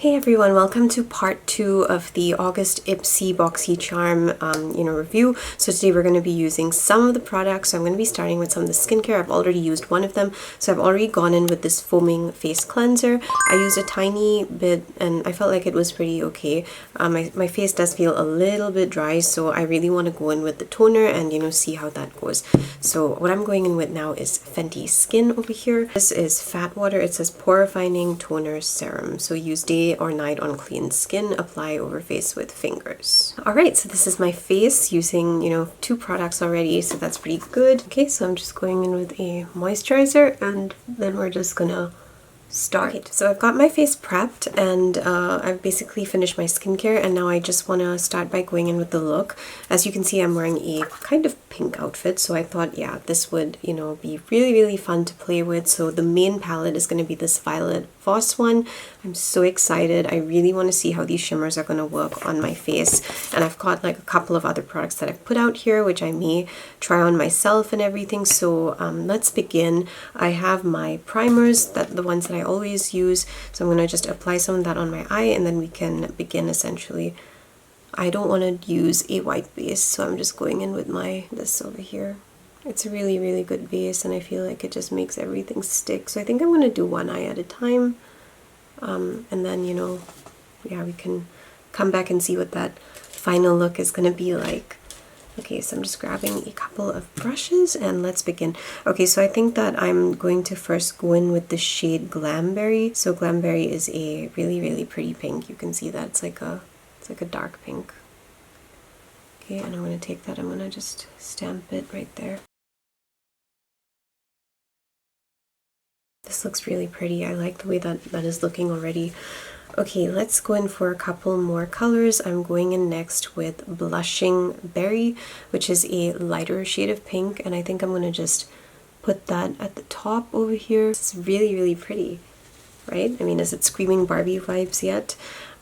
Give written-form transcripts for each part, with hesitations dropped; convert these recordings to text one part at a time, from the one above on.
Hey everyone, welcome to part 2 of the August IPSY Boxycharm review. So today we're going to be using some of the products. So I'm going to be starting with some of the skincare. I've already used one of them. So I've already gone in with this foaming face cleanser. I used a tiny bit and I felt like it was pretty okay. My face does feel a little bit dry, so I really want to go in with the toner and see how that goes. So what I'm going in with now is Fenty Skin over here. This is Fat Water. It says Pore Refining Toner Serum. So use day or night on clean skin, apply over face with fingers. Alright, so this is my face using, 2 products already, so that's pretty good. Okay, so I'm just going in with a moisturizer and then we're just gonna start. Okay, so I've got my face prepped and I've basically finished my skincare, and now I just want to start by going in with the look. As you can see, I'm wearing a kind of pink outfit, so I thought, yeah, this would, be really fun to play with. So the main palette is going to be this Violet Voss one. I'm so excited. I really want to see how these shimmers are going to work on my face, and I've got like a couple of other products that I've put out here which I may try on myself and everything. So let's begin. I have my primers, the ones that I always use, so I'm going to just apply some of that on my eye and then we can begin essentially. I don't want to use a white base, so I'm just going in with this over here. It's a really good base and I feel like it just makes everything stick. So I think I'm going to do one eye at a time, and then yeah, we can come back and see what that final look is going to be like. Okay, so I'm just grabbing a couple of brushes and let's begin. Okay, so I think that I'm going to first go in with the shade Glam Berry. So Glam Berry is a really pretty pink. You can see that it's like a dark pink. Okay, and I'm going to take that, I'm going to just stamp it right there. This looks really pretty. I like the way that is looking already. Okay, let's go in for a couple more colors. I'm going in next with Blushing Berry, which is a lighter shade of pink, and I think I'm going to just put that at the top over here. It's really pretty, right? I mean, is it screaming Barbie vibes yet?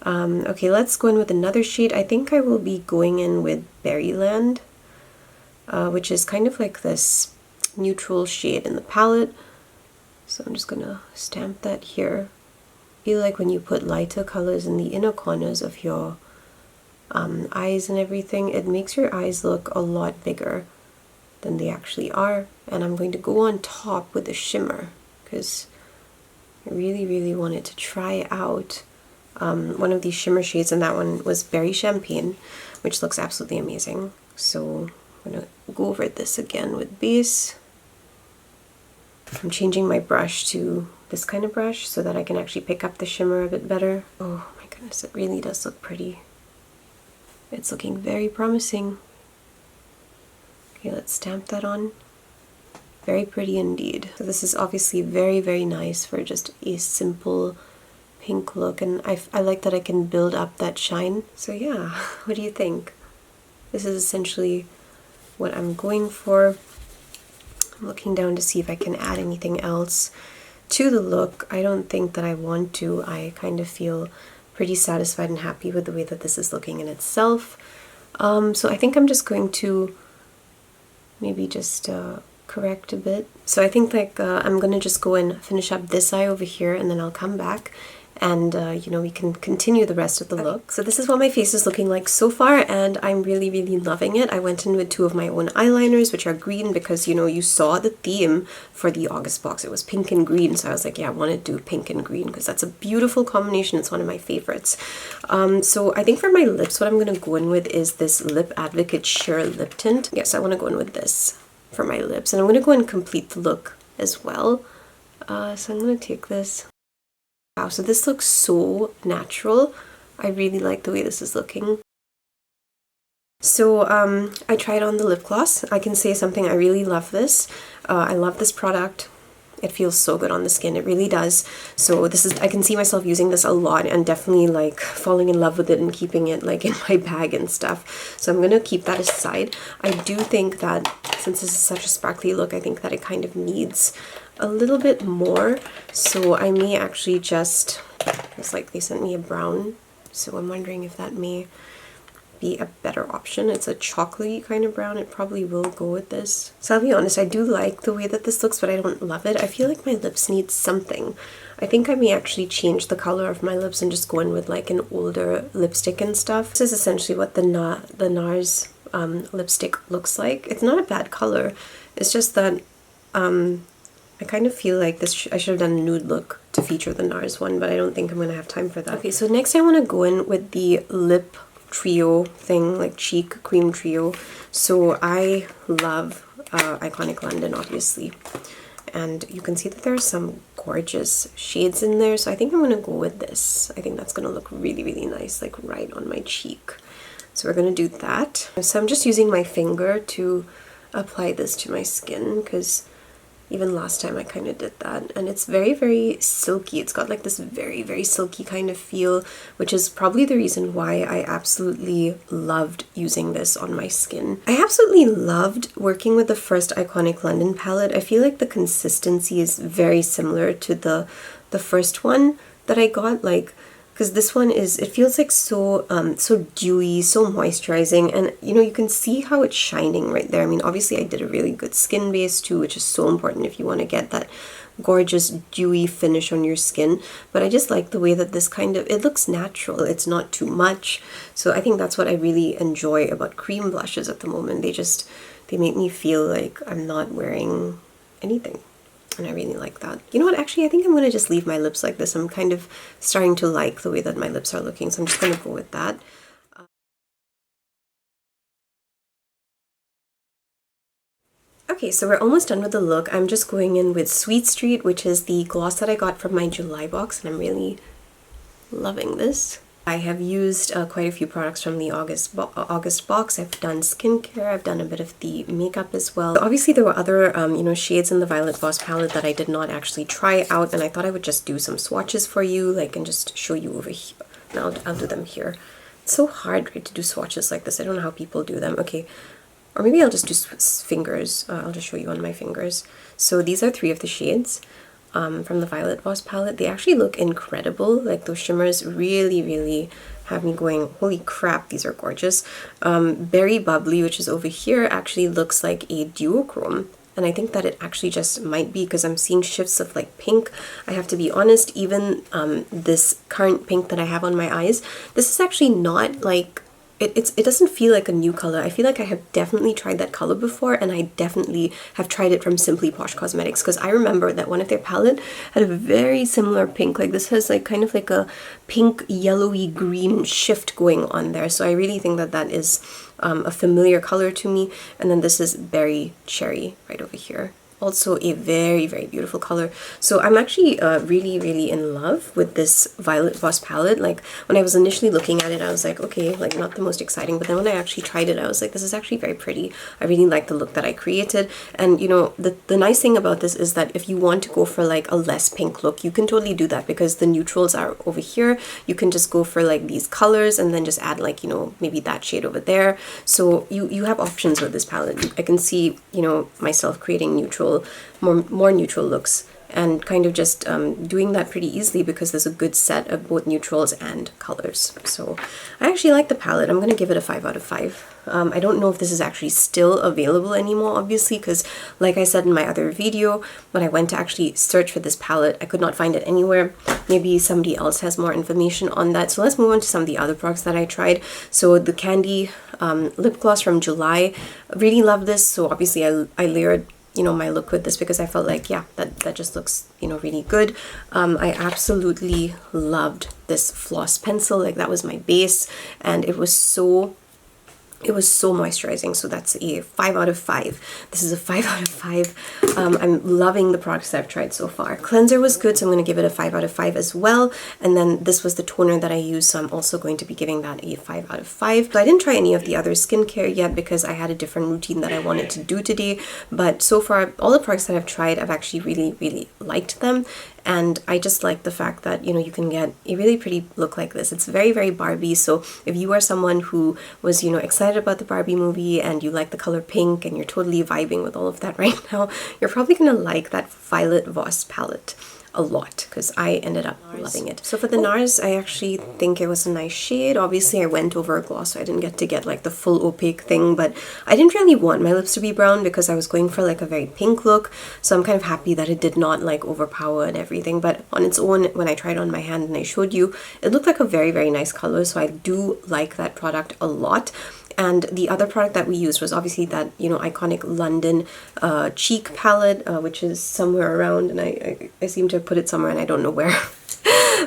Okay, let's go in with another shade. I think I will be going in with Berryland, which is kind of like this neutral shade in the palette. So I'm just gonna stamp that here. I feel like when you put lighter colors in the inner corners of your eyes and everything, it makes your eyes look a lot bigger than they actually are. And I'm going to go on top with a shimmer because I really wanted to try out one of these shimmer shades, and that one was Berry Champagne, which looks absolutely amazing. So I'm going to go over this again with base. I'm changing my brush to this kind of brush so that I can actually pick up the shimmer a bit better. Oh my goodness, it really does look pretty. It's looking very promising. Okay, let's stamp that on. Very pretty indeed. So this is obviously very nice for just a simple pink look, and I like that I can build up that shine. So yeah, what do you think? This is essentially what I'm going for. I'm looking down to see if I can add anything else to the look. I don't think that I want to. I kind of feel pretty satisfied and happy with the way that this is looking in itself. So I think I'm just going to maybe just correct a bit. So I think like I'm gonna just go and finish up this eye over here, and then I'll come back and we can continue the rest of the look. So this is what my face is looking like so far, and I'm really loving it. I went in with 2 of my own eyeliners, which are green because you saw the theme for the August box. It was pink and green, so I was like, yeah, I want to do pink and green because that's a beautiful combination. It's one of my favorites. So I think for my lips, what I'm going to go in with is this Lip Advocate Sheer Lip Tint. Yes, I want to go in with this for my lips, and I'm going to go and complete the look as well. So I'm going to take this. Wow, so this looks so natural. I really like the way this is looking. So I tried on the lip gloss. I can say something, I really love this. I love this product. It feels so good on the skin, it really does. So this is, I can see myself using this a lot and definitely like falling in love with it and keeping it like in my bag and stuff. So I'm gonna keep that aside. I do think that since this is such a sparkly look, I think that it kind of needs a little bit more. So I may actually just, it's like they sent me a brown, so I'm wondering if that may be a better option. It's a chocolatey kind of brown. It probably will go with this. So I'll be honest, I do like the way that this looks, but I don't love it. I feel like my lips need something. I think I may actually change the color of my lips and just go in with like an older lipstick and stuff. This is essentially what the NARS lipstick looks like. It's not a bad color. It's just that I kind of feel like this I should have done a nude look to feature the NARS one, but I don't think I'm going to have time for that. Okay, so next I want to go in with the lip trio thing, like cheek cream trio. So I love Iconic London, obviously. And you can see that there are some gorgeous shades in there, so I think I'm going to go with this. I think that's going to look really, really nice, like right on my cheek. So we're going to do that. So I'm just using my finger to apply this to my skin, because even last time I kind of did that, and it's very, very silky. It's got like this very, very silky kind of feel, which is probably the reason why I absolutely loved using this on my skin. I absolutely loved working with the first Iconic London palette. I feel like the consistency is very similar to the first one that I got, like, because this one is, it feels like so so dewy, so moisturizing, and you know, you can see how it's shining right there. I mean, obviously I did a really good skin base too, which is so important if you want to get that gorgeous dewy finish on your skin. But I just like the way that this kind of, it looks natural, it's not too much. So I think that's what I really enjoy about cream blushes at the moment. They make me feel like I'm not wearing anything. And I really like that. You know what, actually I think I'm going to just leave my lips like this. I'm kind of starting to like the way that my lips are looking, so I'm just going to go with that. Okay, so we're almost done with the look. I'm just going in with Sweet Street, which is the gloss that I got from my July box, and I'm really loving this. I have used quite a few products from the August box. I've done skincare, I've done a bit of the makeup as well. Obviously there were other you know, shades in the Violet Voss palette that I did not actually try out, and I thought I would just do some swatches for you, like, and just show you over here. Now I'll do them here. It's so hard, right, to do swatches like this. I don't know how people do them. Okay, or maybe I'll just do fingers. I'll just show you on my fingers. So these are 3 of the shades from the Violet Voss palette. They actually look incredible. Like, those shimmers really, really have me going, holy crap, these are gorgeous. Berry Bubbly, which is over here, actually looks like a duochrome. And I think that it actually just might be because I'm seeing shifts of like pink. I have to be honest, even this current pink that I have on my eyes, this is actually not like, it doesn't feel like a new color. I feel like I have definitely tried that color before, and I definitely have tried it from Simply Posh Cosmetics, because I remember that one of their palette had a very similar pink. Like, this has like kind of like a pink yellowy green shift going on there. So I really think that that is a familiar color to me. And then this is Berry Cherry right over here. Also a very, very beautiful color. So I'm actually really, really in love with this Violet Voss palette. Like, when I was initially looking at it, I was like, okay, like, not the most exciting, but then when I actually tried it, I was like, this is actually very pretty. I really like the look that I created. And you know, the nice thing about this is that if you want to go for like a less pink look, you can totally do that, because the neutrals are over here. You can just go for like these colors and then just add like, you know, maybe that shade over there. So you have options with this palette. I can see, you know, myself creating neutral, more neutral looks, and kind of just doing that pretty easily because there's a good set of both neutrals and colors. So I actually like the palette. I'm gonna give it a 5 out of 5. I don't know if this is actually still available anymore, obviously, because like I said in my other video, when I went to actually search for this palette, I could not find it anywhere. Maybe somebody else has more information on that. So let's move on to some of the other products that I tried. So the Candy lip gloss from July, really love this. So obviously I layered, you know, my look with this because I felt like, yeah, that just looks, you know, really good. I absolutely loved this floss pencil. Like, that was my base, and it was so moisturizing. So that's a 5 out of 5. This is a 5 out of 5. I'm loving the products that I've tried so far. Cleanser was good, so I'm going to give it a 5 out of 5 as well. And then this was the toner that I used, so I'm also going to be giving that a 5 out of 5. So I didn't try any of the other skincare yet because I had a different routine that I wanted to do today. But so far, all the products that I've tried, I've actually really, really liked them. And I just like the fact that, you know, you can get a really pretty look like this. It's very, very Barbie. So if you are someone who was, you know, excited about the Barbie movie and you like the color pink and you're totally vibing with all of that right now, you're probably gonna like that Violet Voss palette. a lot because I ended up loving it. So for the NARS, I actually think it was a nice shade. Obviously I went over a gloss, so I didn't get like the full opaque thing, but I didn't really want my lips to be brown because I was going for like a very pink look, so I'm kind of happy that it did not like overpower and everything. But on its own, when I tried it on my hand and I showed you, it looked like a very, very nice color, so I do like that product a lot. And the other product that we used was obviously that, you know, iconic London cheek palette, which is somewhere around, and I seem to have put it somewhere and I don't know where.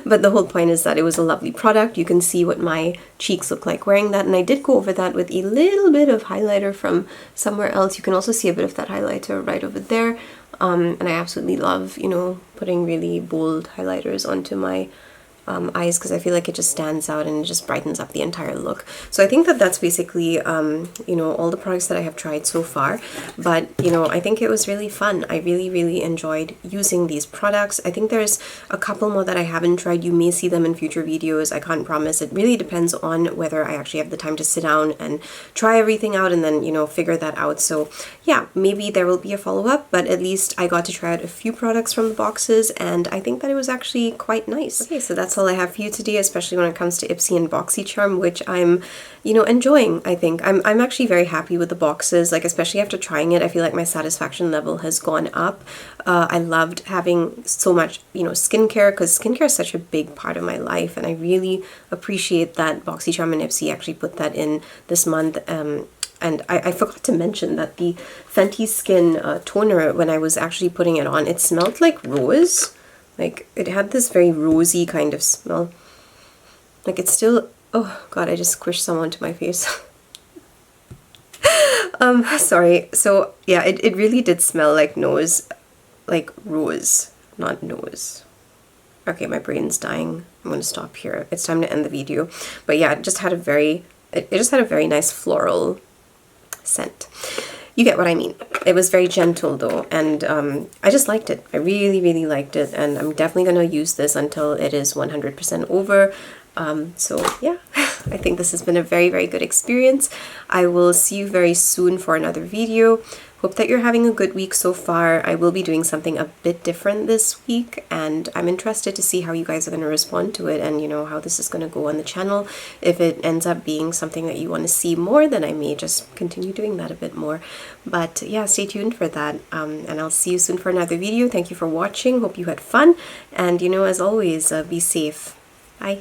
But the whole point is that it was a lovely product. You can see what my cheeks look like wearing that, and I did go over that with a little bit of highlighter from somewhere else. You can also see a bit of that highlighter right over there, and I absolutely love, you know, putting really bold highlighters onto my eyes because I feel like it just stands out and it just brightens up the entire look. So I think that that's basically, you know, all the products that I have tried so far. But, you know, I think it was really fun. I really, really enjoyed using these products. I think there's a couple more that I haven't tried. You may see them in future videos. I can't promise. It really depends on whether I actually have the time to sit down and try everything out and then, you know, figure that out. So yeah, maybe there will be a follow-up, but at least I got to try out a few products from the boxes and I think that it was actually quite nice. Okay, so that's all I have for you today, especially when it comes to IPSY and Boxycharm, which I'm, you know, enjoying. I think I'm actually very happy with the boxes, like especially after trying it. I feel like my satisfaction level has gone up. I loved having so much, you know, skincare, because skincare is such a big part of my life, and I really appreciate that Boxycharm and IPSY actually put that in this month. And I forgot to mention that the Fenty Skin toner, when I was actually putting it on, it smelled like rose. Like, it had this very rosy kind of smell. Like, it's still... Oh, God, I just squished some onto my face. Sorry. So, yeah, it really did smell like nose. Like rose, not nose. Okay, my brain's dying. I'm going to stop here. It's time to end the video. But yeah, it just had a very... It just had a very nice floral scent. You get what I mean. It was very gentle though, and I just liked it. I really, really liked it, and I'm definitely going to use this until it is 100% over. So yeah, I think this has been a very, very good experience. I will see you very soon for another video. Hope that you're having a good week so far. I will be doing something a bit different this week, and I'm interested to see how you guys are going to respond to it, and you know, how this is going to go on the channel. If it ends up being something that you want to see more, then I may just continue doing that a bit more. But yeah, stay tuned for that, and I'll see you soon for another video. Thank you for watching. Hope you had fun, and you know, as always, be safe. Bye.